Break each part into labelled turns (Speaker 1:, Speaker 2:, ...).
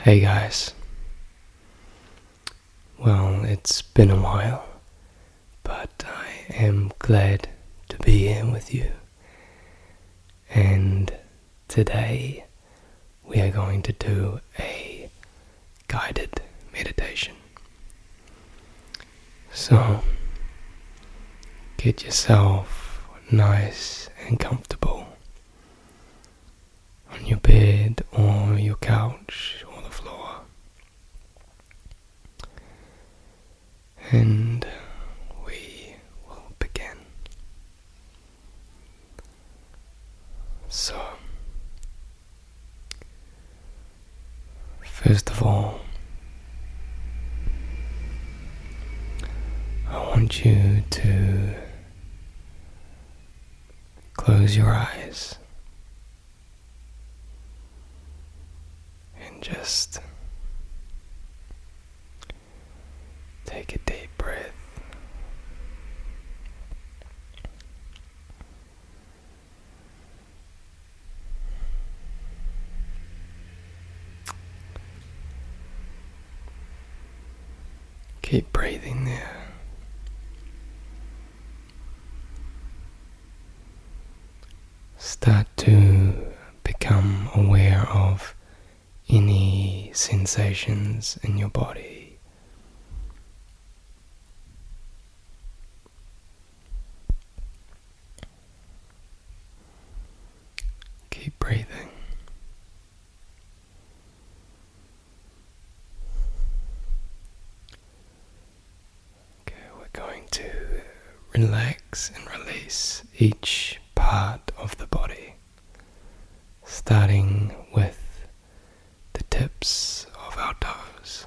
Speaker 1: Hey guys, well, it's been a while, but I am glad to be here with you. And today we are going to do a guided meditation. So get yourself nice and comfortable on your bed or your couch or the floor. And we will begin. So, first of all, I want you to close your eyes and just take a deep breath. Keep breathing there. Start to become aware of any sensations in your body. Keep breathing. Okay, we're going to relax and release each part of the body, starting with the tips of our toes.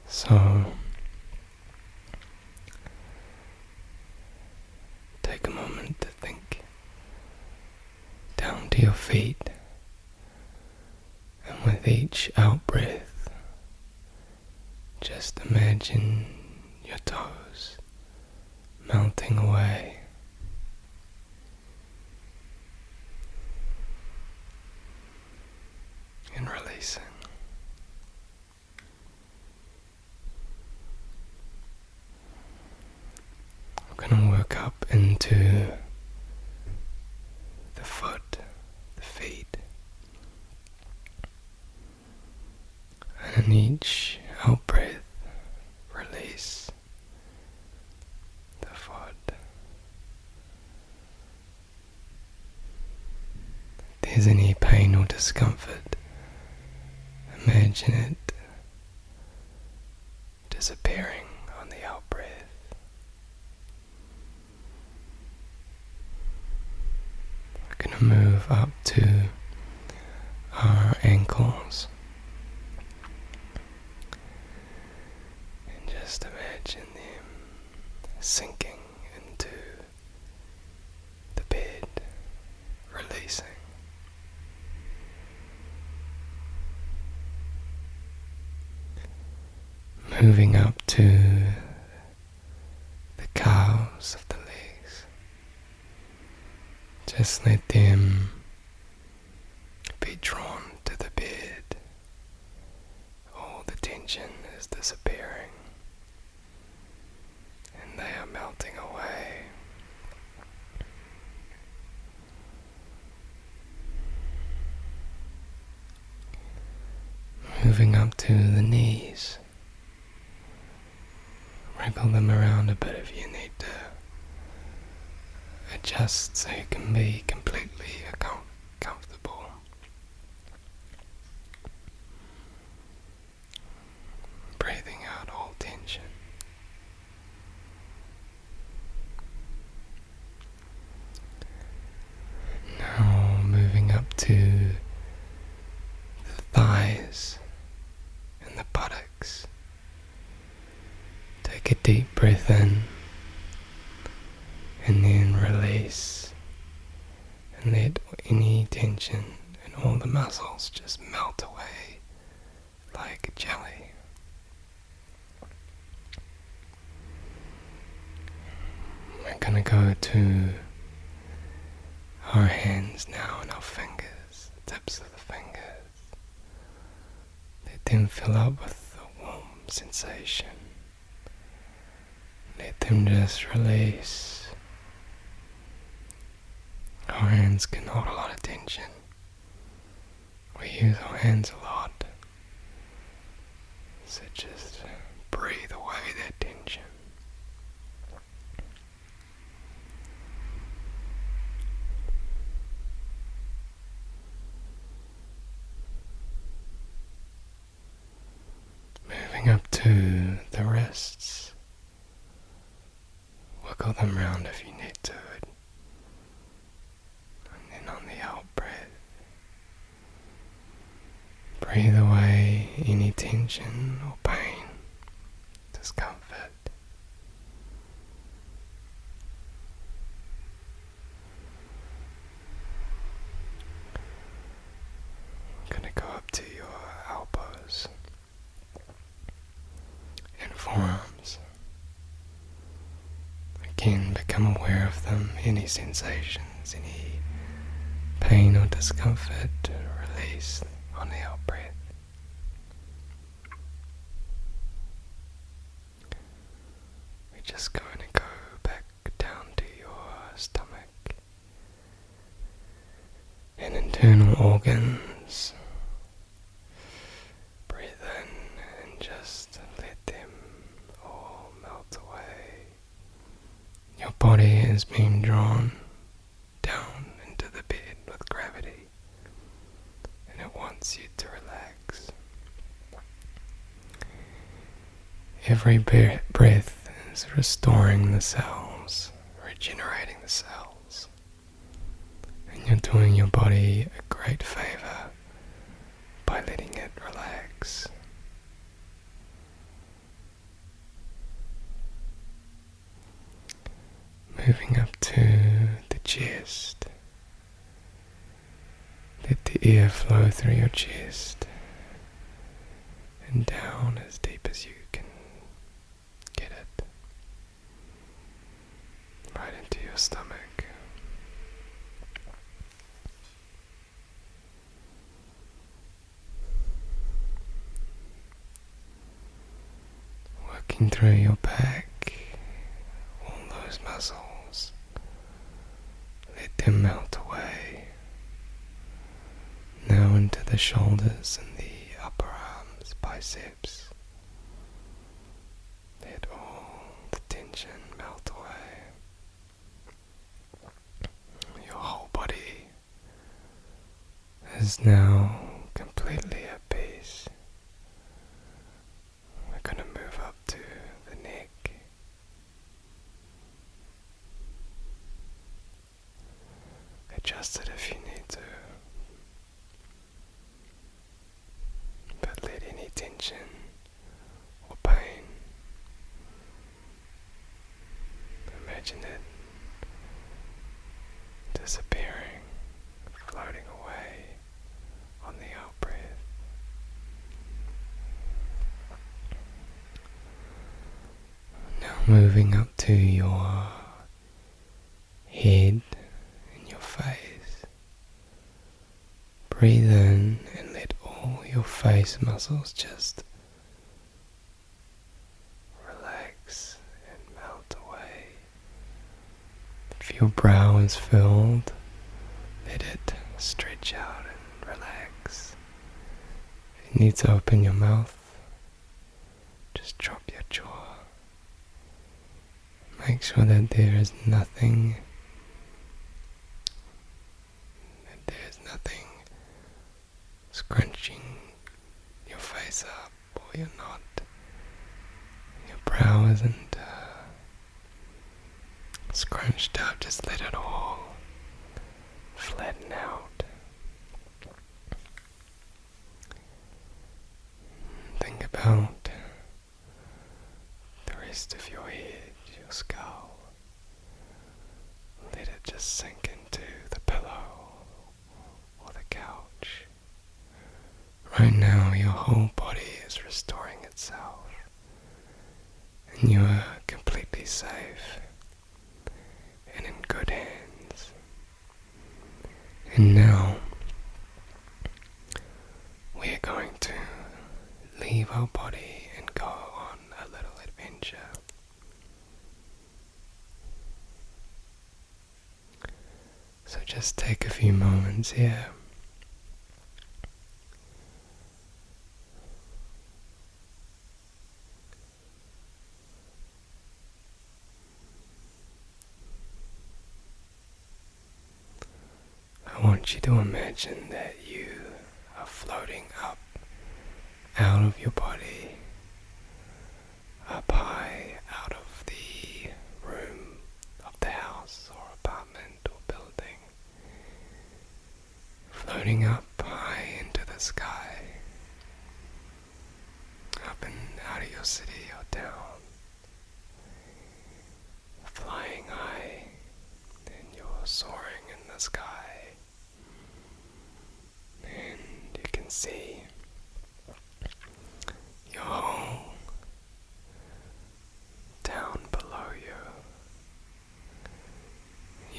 Speaker 1: So take a moment to think down to your feet, and with each out breath, just imagine your toes melting away. And releasing. I'm going to work up into the foot, the feet, and in each out breath, release the foot. If there's any pain or discomfort, imagine it disappearing on the out breath. We're going to move up to our ankles and just imagine them sinking into the bed, releasing. Moving up to the calves of the legs. Just let them be drawn to the bed. All the tension is disappearing, and they are melting away. Moving up to the knees. Wriggle them around a bit if you need to adjust so you can be completely comfortable. Breathing out all tension. Now moving up to the thighs and the buttocks. Take a deep breath in and then release, and let any tension and all the muscles just melt away like jelly. We're going to go to our hands now and our fingers, the tips of the fingers. them fill up with a warm sensation. Let them just release. Our hands can hold a lot of tension. We use our hands a lot. So just breathe away that tension. Moving up to the wrists. Wiggle them round if you need to. And then on the out breath, breathe away any tension or pain, discomfort. I'm going to go up to your elbows and forearms. Again, become aware of them, any sensations, any pain or discomfort, release on the out breath. We're just going to go back down to your stomach and internal organs. Breathe in and just let them all melt away. Your body is being drawn down into the bed with gravity, and it wants you to relax. Every breath is restoring the cells, regenerating the cells, and you're doing your body a great favor by letting it relax. Moving up to the chest. Let the air flow through your chest and down as deep as you can get it, right into your stomach. Working through your back, all those muscles, let them melt away. Now into the shoulders and the upper arms, biceps. Let all the tension melt away. Your whole body is now completely at peace. We're going to move up to the neck. Adjust it if you need to. But let any tension or pain, imagine it disappearing, floating away on the out breath. Now moving up to your head and your face. Breathe in and let all your face muscles just relax and melt away. If your brow is filled, let it stretch out and relax. If you need to open your mouth, just drop your jaw. Make sure that there is nothing scrunching your face up, or your brow isn't scrunched up. Just let it all flatten out. Think about the rest of your head, your skull. Let it just sink into the pillow or the couch. Right now, your whole body is restoring itself, and you are completely safe and in good hands. And now, we are going to moments here. I want you to imagine that you are floating up out of your body, up high out of the room of the house or apartment or building, floating up high into the sky, up and out of your city or town, flying high, and you're soaring in the sky. And you can see your home down below you.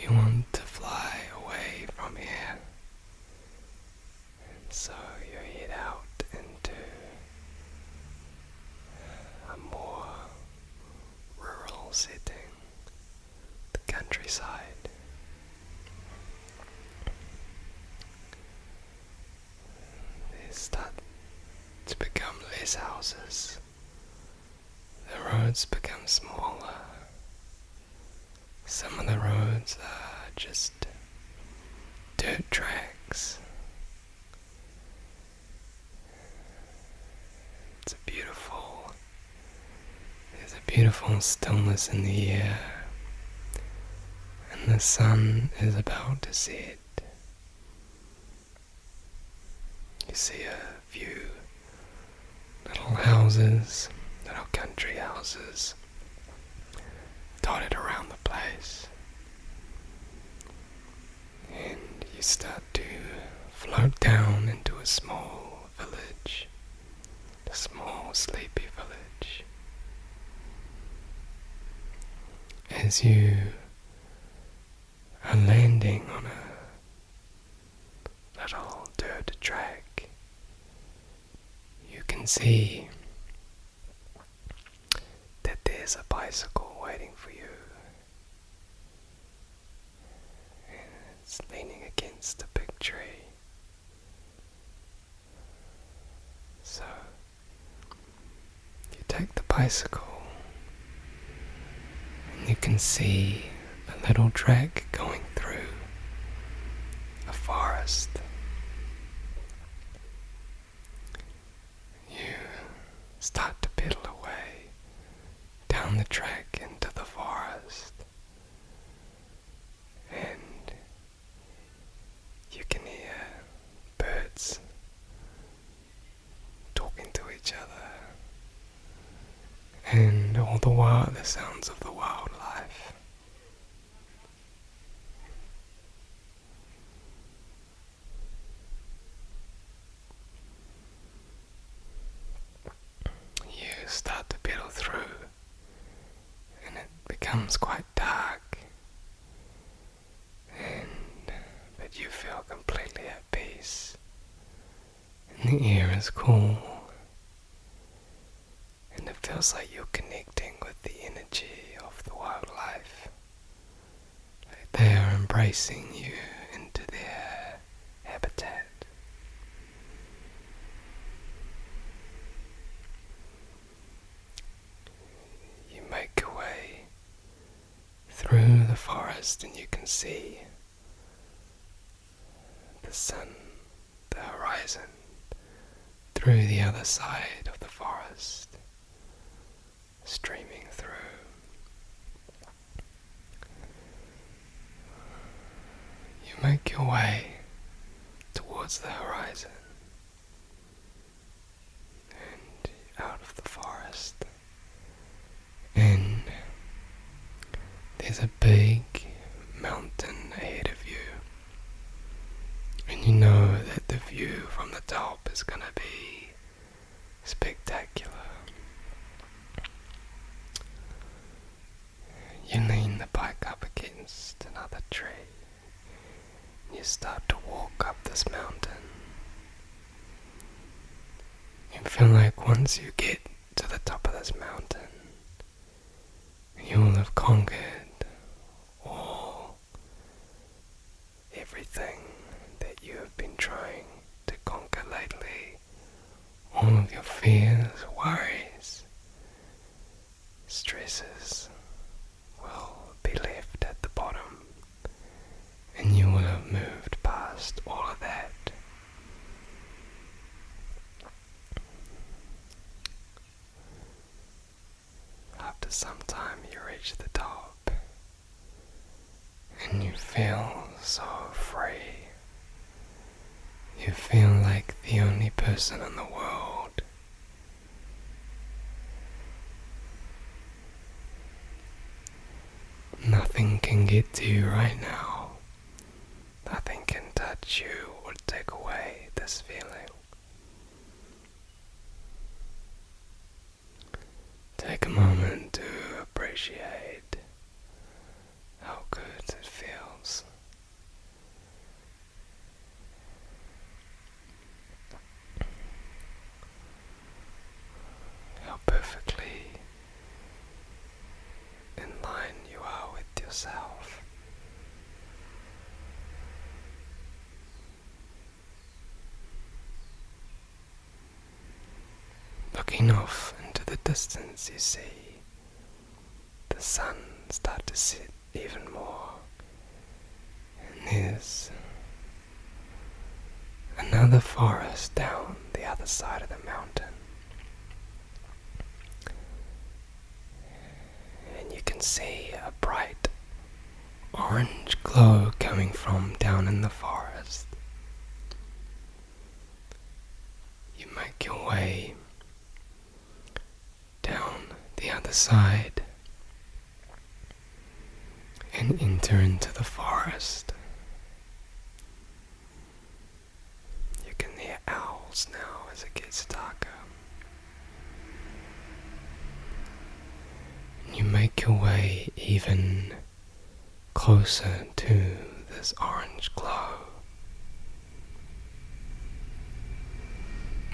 Speaker 1: You want to fly away from here, and so you head out into a more rural setting, the countryside. Start to become less houses. The roads become smaller. Some of the roads are just dirt tracks. There's a beautiful stillness in the air, and the sun is about to set. You see a few little houses, little country houses, dotted around the place. And you start to float down into a small village, a small sleepy village. As you are landing on a little dirt track, you can see that there's a bicycle waiting for you, and it's leaning against a big tree. So you take the bicycle, and you can see a little track going through a forest. You start to pedal away down the track into the forest, and you can hear birds talking to each other, and all the while the sounds of the wildlife. You start to pedal through, and it becomes quite dark, but you feel completely at peace, and the air is cool, and it feels like you're connecting with the energy of the wildlife, like they are embracing you into their habitat. You make your way through the forest, and you can see the sun, the horizon, through the other side of the forest, streaming through. You make your way towards the horizon and out of the forest, and there's a big mountain ahead of you, and you know that the view from the top is going to be spectacular. You lean the bike up against another tree, and you start to walk up this mountain. You feel like once you get to the top of this mountain, you will have conquered everything feel so free. You feel like the only person in the world. Nothing can get to you right now. Nothing can touch you or take away this feeling. Take a moment to appreciate how good it feels. How perfectly in line you are with yourself. Looking off into the distance, you see the sun start to set even more, and there's another forest down the other side of the mountain, and you can see a bright orange glow coming from down in the forest. You make your way down the other side and enter into the forest. You can hear owls now as it gets darker. And you make your way even closer to this orange glow.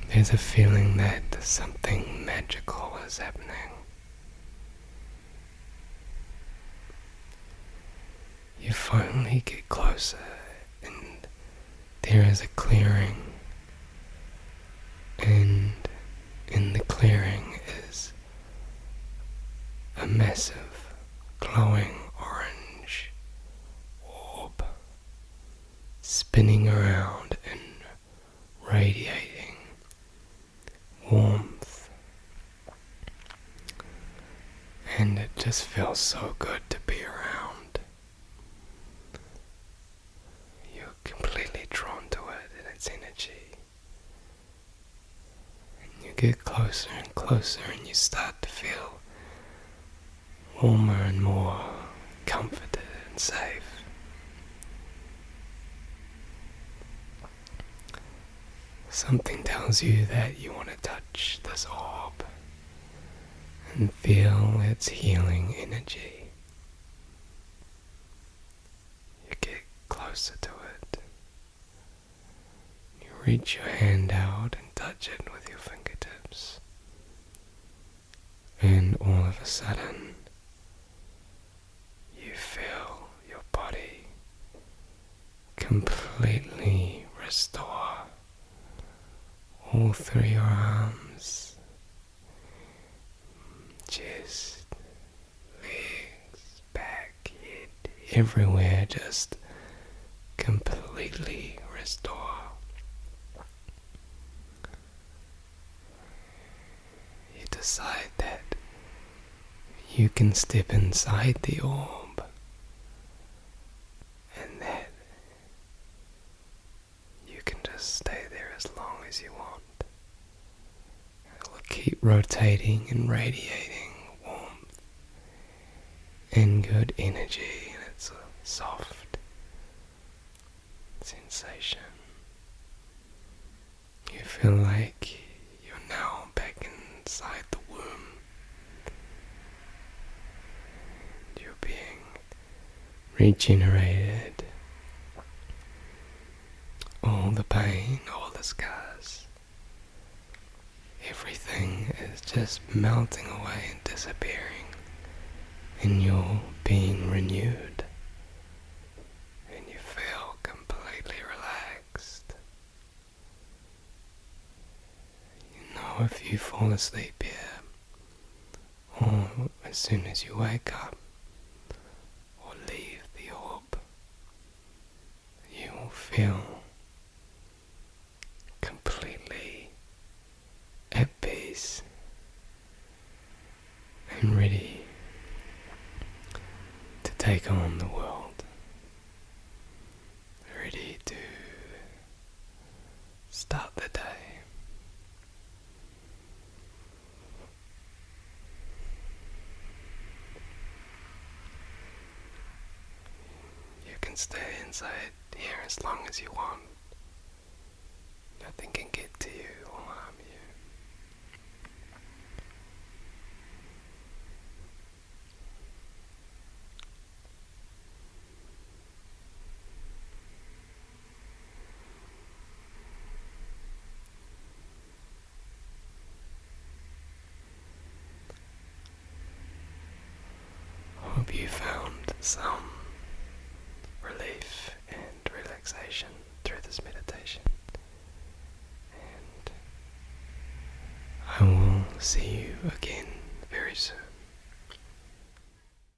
Speaker 1: There's a feeling that something magical is happening. You finally get closer, and there is a clearing, and in the clearing is a massive glowing orange orb spinning around and radiating warmth, and it just feels so good to be around. You're completely drawn to it and its energy, and you get closer and closer, and you start to feel warmer and more comforted and safe. Something tells you that you want to touch this orb and feel its healing energy. You get closer to it. You reach your hand out and touch it with your fingertips. And all of a sudden, you feel your body completely restore. All through your arms, chest, legs, back, head, everywhere just completely restore. You decide that you can step inside the orb, and that you can just stay there as long as you want. It will keep rotating and radiating warmth and good energy, and it's a soft sensation. You feel like you're now back inside the womb. You're being regenerated. All the pain, all the scars, everything is just melting away and disappearing, and you're being renewed, and you feel completely relaxed. You know, if you fall asleep here, or as soon as you wake up, or leave the orb, you will feel completely at peace and ready to take on the world. start the day. You can stay inside here as long as you want. Nothing can get to you or harm you. Hope you found some relief and relaxation through this meditation. And I will see you again very soon.